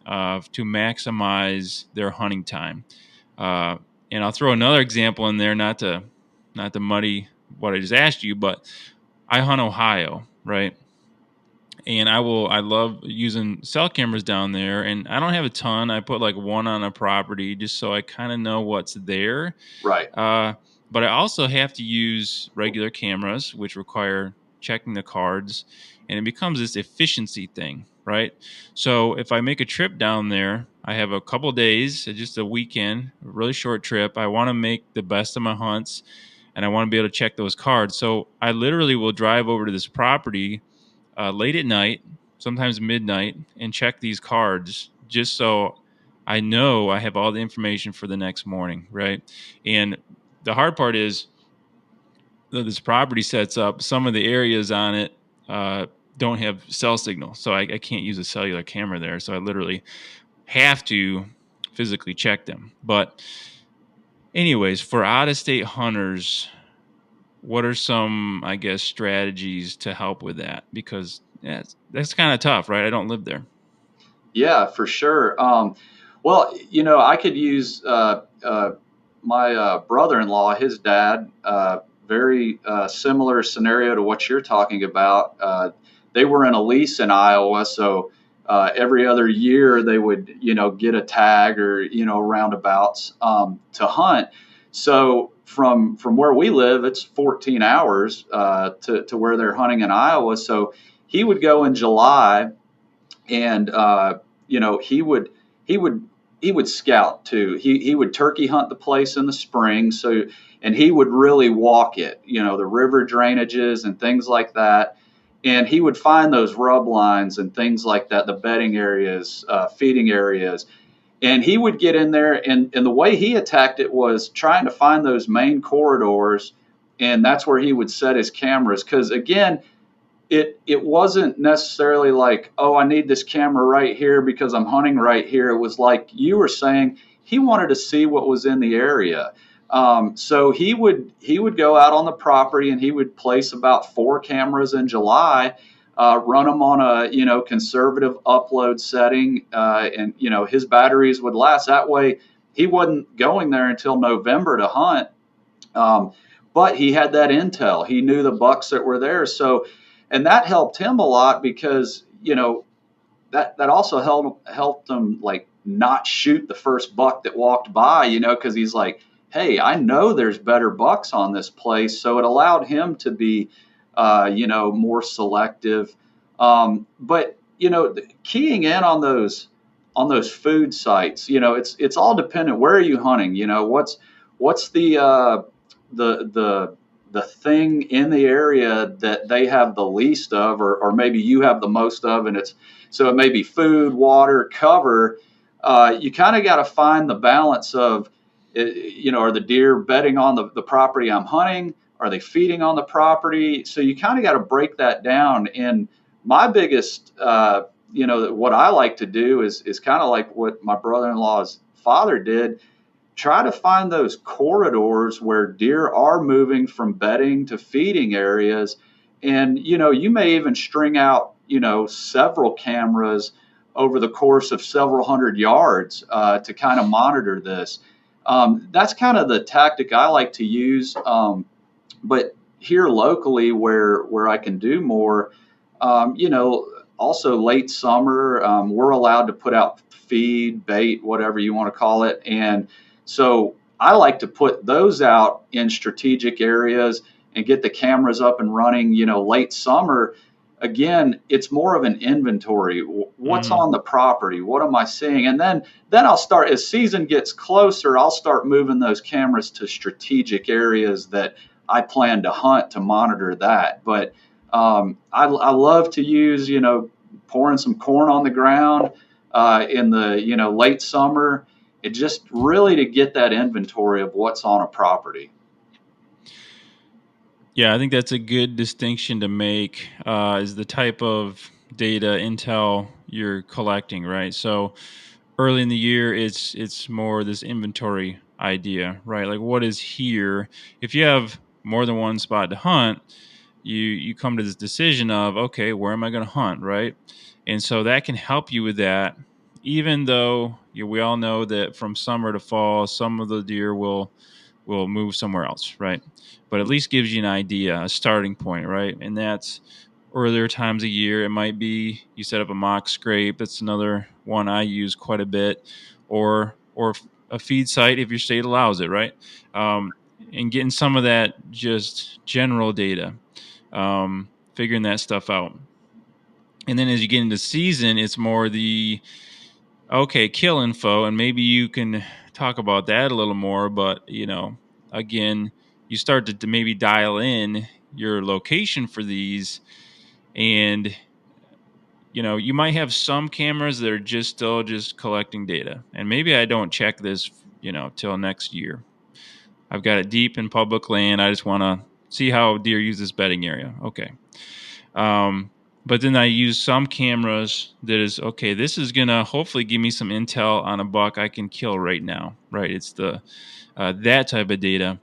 to maximize their hunting time? Uh, and I'll throw another example in there, not to muddy what I just asked you, but I hunt Ohio, right? And I love using cell cameras down there, and I don't have a ton. I put like one on a property just so I kind of know what's there. Right. Uh, but I also have to use regular cameras, which require checking the cards, and it becomes this efficiency thing, right? So if I make a trip down there, I have a couple days, just a weekend, a really short trip. I want to make the best of my hunts, and I want to be able to check those cards. So I literally will drive over to this property late at night, sometimes midnight, and check these cards just so I know I have all the information for the next morning, right? And the hard part is that this property sets up, some of the areas on it don't have cell signal, so I can't use a cellular camera there. So I literally have to physically check them. But anyways, for out of state hunters, what are some, I guess, strategies to help with that? Because that's kind of tough, right? I don't live there. Yeah, for sure. Well, I could use my brother-in-law, his dad, very similar scenario to what you're talking about. They were in a lease in Iowa, so every other year they would, get a tag or roundabouts to hunt. So from where we live, it's 14 hours to where they're hunting in Iowa. So he would go in July, and he would he would scout too. He would turkey hunt the place in the spring. So and he would really walk it, the river drainages and things like that. And he would find those rub lines and things like that, the bedding areas, feeding areas. And he would get in there, and the way he attacked it was trying to find those main corridors, and that's where he would set his cameras. Because again, it wasn't necessarily like, oh, I need this camera right here because I'm hunting right here. It was like you were saying, he wanted to see what was in the area. So he would go out on the property, and he would place about 4 cameras in July, run them on a conservative upload setting, and his batteries would last. That way, he wasn't going there until November to hunt. But he had that intel. He knew the bucks that were there. So, and that helped him a lot because, that also helped him like not shoot the first buck that walked by, because he's like, hey, I know there's better bucks on this place. So it allowed him to be, more selective. But, keying in on those food sites, it's all dependent. Where are you hunting? What's the thing in the area that they have the least of, or maybe you have the most of, and it may be food, water, cover. You kind of got to find the balance of, are the deer bedding on the property I'm hunting? Are they feeding on the property? So you kind of got to break that down. And my biggest, what I like to do is kind of like what my brother-in-law's father did. Try to find those corridors where deer are moving from bedding to feeding areas. And, you may even string out, several cameras over the course of several hundred yards to kind of monitor this. That's kind of the tactic I like to use. But here locally, where I can do more, also late summer, we're allowed to put out feed, bait, whatever you want to call it. And so I like to put those out in strategic areas and get the cameras up and running, late summer. Again, it's more of an inventory. What's on the property? What am I seeing? And then I'll start, as season gets closer, I'll start moving those cameras to strategic areas that I plan to hunt to monitor that. But I love to use, pouring some corn on the ground in the, late summer. It just really to get that inventory of what's on a property. Yeah, I think that's a good distinction to make, is the type of data intel you're collecting, right? So early in the year, it's more this inventory idea, right? Like what is here? If you have more than one spot to hunt, you come to this decision of, okay, where am I going to hunt, right? And so that can help you with that. Even though we all know that from summer to fall, some of the deer will move somewhere else, right? But at least gives you an idea, a starting point, right? And that's earlier times of year. It might be you set up a mock scrape. That's another one I use quite a bit, or a feed site if your state allows it, right? And getting some of that just general data, figuring that stuff out. And then as you get into season, it's more the kill info, and maybe you can talk about that a little more. But again, you start to maybe dial in your location for these, and you might have some cameras that are still just collecting data, and maybe I don't check this till next year. I've got it deep in public land. I just want to see how deer use this bedding area. Okay. But then I use some cameras that is, okay, this is going to hopefully give me some intel on a buck I can kill right now, right? It's that type of data.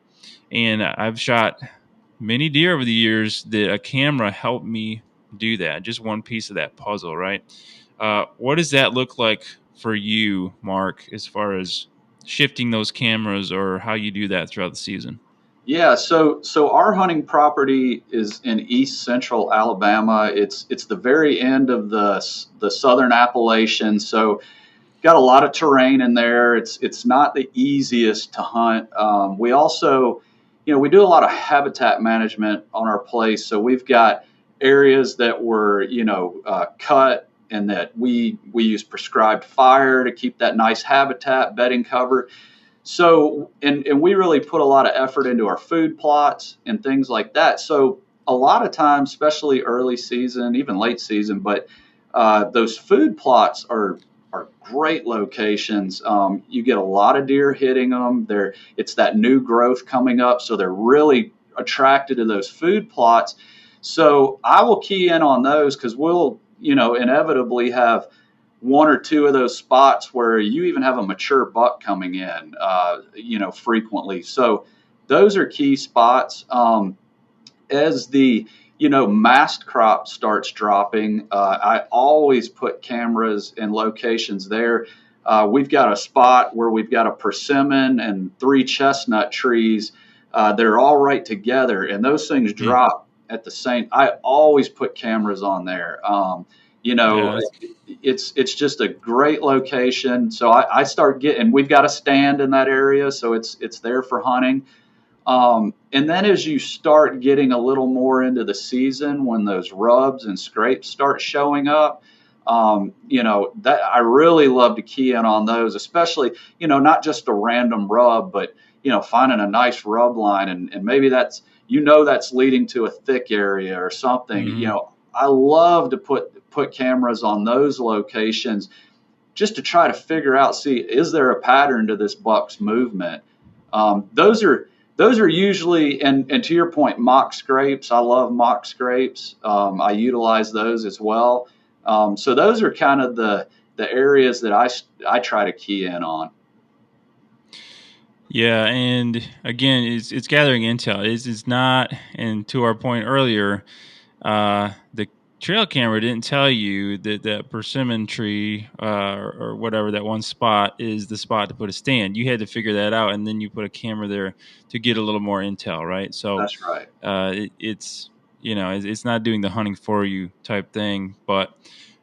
And I've shot many deer over the years that a camera helped me do that. Just one piece of that puzzle, right? What does that look like for you, Mark, as far as shifting those cameras or how you do that throughout the season. Yeah, so our hunting property is in East Central Alabama. It's the very end of the Southern Appalachians, so got a lot of terrain in there. It's not the easiest to hunt. We also, we do a lot of habitat management on our place. So we've got areas that were, cut, and that we use prescribed fire to keep that nice habitat bedding cover. So, and we really put a lot of effort into our food plots and things like that. So a lot of times, especially early season, even late season, but those food plots are great locations. You get a lot of deer hitting them. It's that new growth coming up, so they're really attracted to those food plots. So I will key in on those because we'll, inevitably have one or two of those spots where you even have a mature buck coming in, frequently. So those are key spots. As the mast crop starts dropping, I always put cameras in locations there. We've got a spot where we've got a persimmon and 3 chestnut trees that are all right together, and those things drop at the same. I always put cameras on there. Yeah, It's just a great location. So I start getting. We've got a stand in that area, so it's there for hunting. And then as you start getting a little more into the season, when those rubs and scrapes start showing up, that I really love to key in on those, especially, not just a random rub, but, finding a nice rub line, and maybe that's leading to a thick area or something. mm-hmm. I love to put cameras on those locations just to try to figure out, is there a pattern to this buck's movement? Those are usually, and to your point, mock scrapes. I love mock scrapes. I utilize those as well. So those are kind of the areas that I try to key in on. Yeah, and again, it's gathering intel. It's not, and to our point earlier, the trail camera didn't tell you that persimmon tree or whatever, that one spot is the spot to put a stand. You had to figure that out, and then you put a camera there to get a little more intel, right? So That's right. it's not doing the hunting for you type thing, but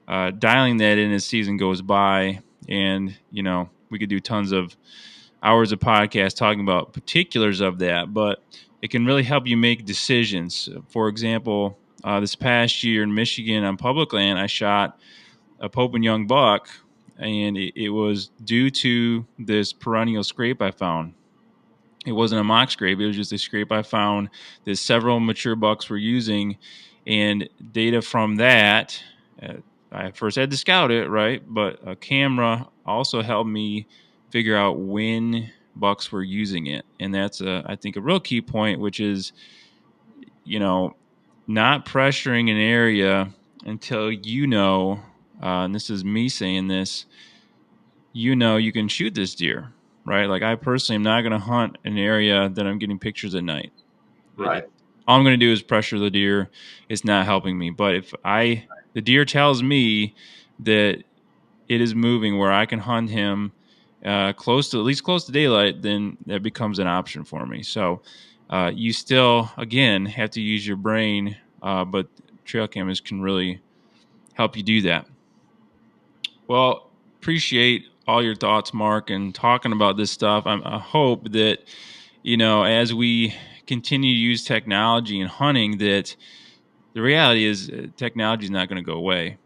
dialing that in as season goes by, and we could do tons of hours of podcast talking about particulars of that, but it can really help you make decisions. For example, this past year in Michigan on public land, I shot a Pope and Young buck, and it was due to this perennial scrape I found. It wasn't a mock scrape. It was just a scrape I found that several mature bucks were using, and data from that. I first had to scout it, right? But a camera also helped me figure out when bucks were using it, and that's I think a real key point, which is not pressuring an area until and this is me saying this, you can shoot this deer, right? Like, I personally am not going to hunt an area that I'm getting pictures at night. Right. All I'm going to do is pressure the deer. It's not helping me. But if the deer tells me that it is moving where I can hunt him close to daylight, then that becomes an option for me. So you still, again, have to use your brain, but trail cameras can really help you do that. Well, appreciate all your thoughts, Mark, and talking about this stuff. I hope that, as we continue to use technology in hunting, that the reality is technology is not going to go away.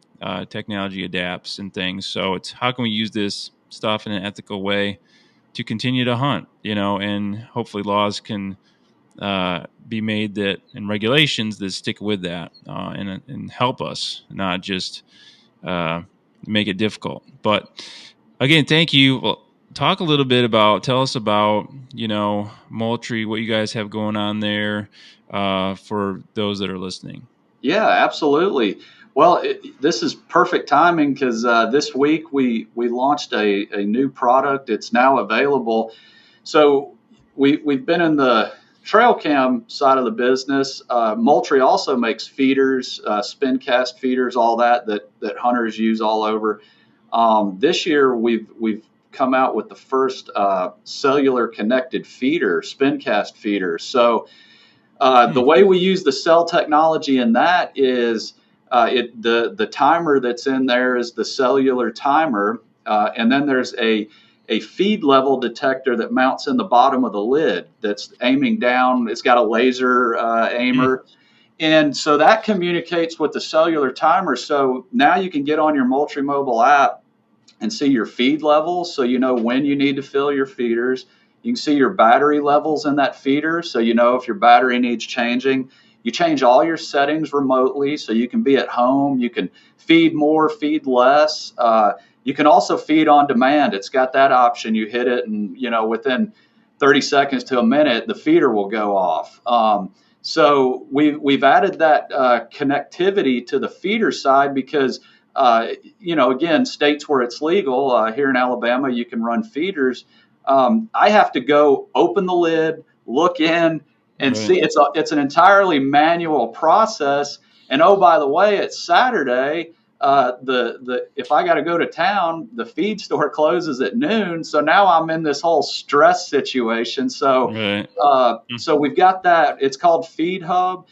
Technology adapts and things. So it's how can we use this stuff in an ethical way to continue to hunt, and hopefully laws can be made and regulations that stick with that and help us, not just make it difficult. But again, thank you. Well, tell us about, Moultrie, what you guys have going on there for those that are listening. Yeah, absolutely. Well, this is perfect timing because this week we launched a new product. It's now available. So we've been in the trail cam side of the business. Moultrie also makes feeders, spin cast feeders, all that hunters use all over. This year we've come out with the first cellular connected feeder, spin cast feeder. So the way we use the cell technology in that is the timer that's in there is the cellular timer, and then there's a feed level detector that mounts in the bottom of the lid that's aiming down. It's got a laser aimer. And so that communicates with the cellular timer. So now you can get on your Moultrie mobile app and see your feed levels, so you know when you need to fill your feeders. You can see your battery levels in that feeder, so you know if your battery needs changing. You change all your settings remotely, so you can be at home. You can feed more, feed less. You can also feed on demand. It's got that option. You hit it, and within 30 seconds to a minute, the feeder will go off. So we've added that connectivity to the feeder side because again, states where it's legal, here in Alabama, you can run feeders. I have to go open the lid, look in, and see. It's an entirely manual process. And oh, by the way, it's Saturday. The if I got to go to town, the feed store closes at noon. So now I'm in this whole stress situation. So we've got that. It's called Feed Hub.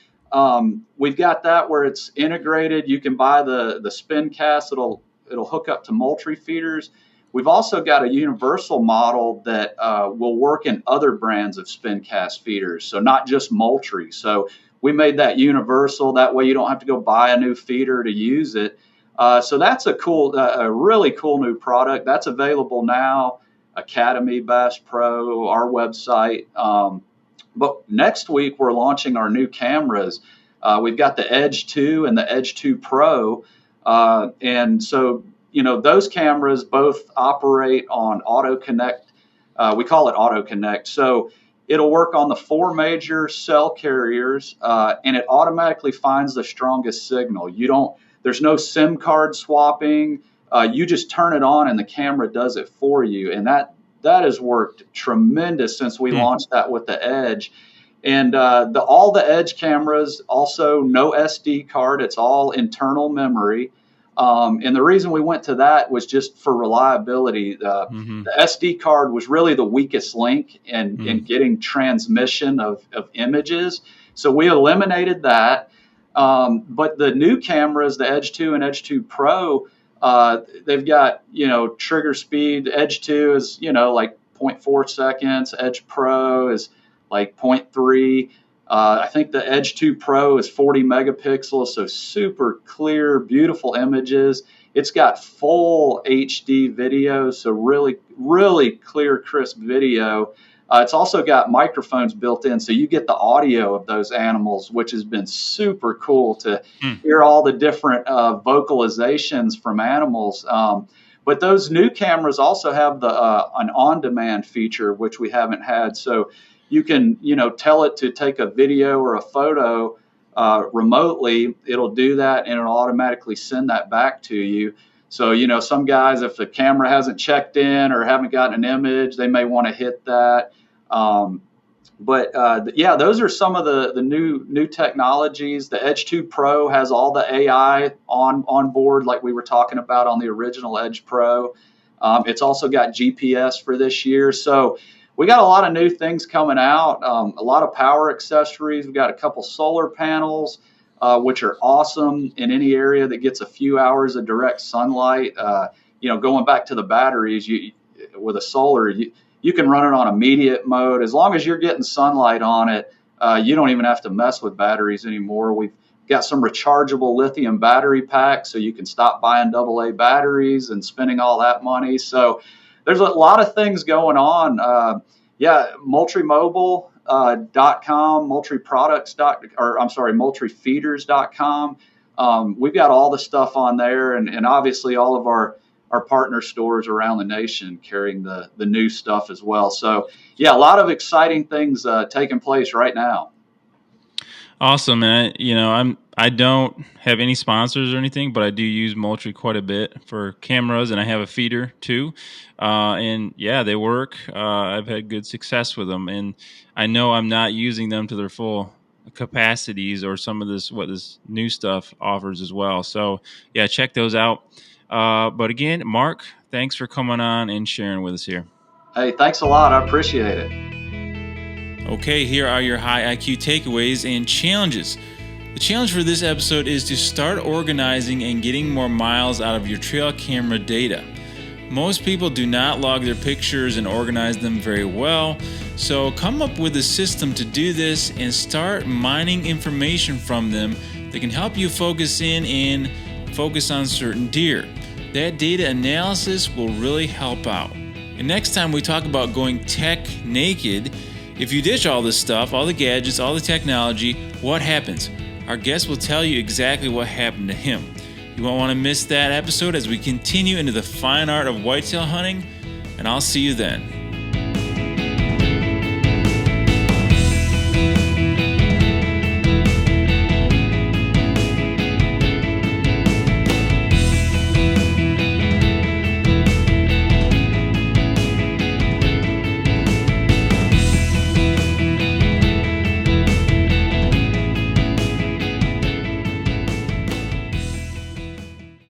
We've got that where it's integrated. You can buy the spin cast. It'll hook up to Moltry feeders. We've also got a universal model that will work in other brands of spin cast feeders. So not just Moltry. So we made that universal. That way you don't have to go buy a new feeder to use it. So that's a really cool new product that's available now. Academy, Bass Pro, our website. But next week, we're launching our new cameras. We've got the Edge 2 and the Edge 2 Pro. And so, those cameras both operate on Auto Connect. We call it Auto Connect. So it'll work on the 4 major cell carriers, and it automatically finds the strongest signal. There's no SIM card swapping. You just turn it on, and the camera does it for you. And that has worked tremendous since we launched that with the Edge. And all the Edge cameras, also no SD card. It's all internal memory. And the reason we went to that was just for reliability. The SD card was really the weakest link in getting transmission of images. So we eliminated that. But the new cameras, the Edge 2 and Edge 2 Pro, they've got, trigger speed. Edge 2 is, like 0.4 seconds. Edge Pro is like 0.3. I think the Edge 2 Pro is 40 megapixels, so super clear, beautiful images. It's got full HD video, so really, really clear, crisp video. It's also got microphones built in, so you get the audio of those animals, which has been super cool to hear all the different vocalizations from animals. But those new cameras also have an on-demand feature, which we haven't had. So you can, tell it to take a video or a photo remotely. It'll do that, and it'll automatically send that back to you. So, some guys, if the camera hasn't checked in or haven't gotten an image, they may want to hit that. Those are some of the new technologies. The Edge 2 Pro has all the AI on board, like we were talking about on the original Edge Pro. It's also got GPS for this year. So we got a lot of new things coming out, a lot of power accessories. We've got a couple solar panels, which are awesome in any area that gets a few hours of direct sunlight. Going back to the batteries, with a solar, you can run it on immediate mode. As long as you're getting sunlight on it, you don't even have to mess with batteries anymore. We've got some rechargeable lithium battery packs, so you can stop buying AA batteries and spending all that money. So there's a lot of things going on. MoultrieMobile.com, MoultrieFeeders.com. We've got all the stuff on there, and obviously all of our partner stores around the nation carrying the new stuff as well. So a lot of exciting things taking place right now. Awesome, man. I don't have any sponsors or anything, but I do use Moultrie quite a bit for cameras, and I have a feeder too. They work. I've had good success with them, and I know I'm not using them to their full capacities or some of what this new stuff offers as well. So check those out. But again, Mark, thanks for coming on and sharing with us here. Hey, thanks a lot. I appreciate it. Okay, here are your high IQ takeaways and challenges. The challenge for this episode is to start organizing and getting more miles out of your trail camera data. Most people do not log their pictures and organize them very well, so come up with a system to do this and start mining information from them that can help you focus in and focus on certain deer. That data analysis will really help out. And next time we talk about going tech naked, if you ditch all this stuff, all the gadgets, all the technology, what happens? Our guest will tell you exactly what happened to him. You won't want to miss that episode as we continue into the fine art of whitetail hunting, and I'll see you then.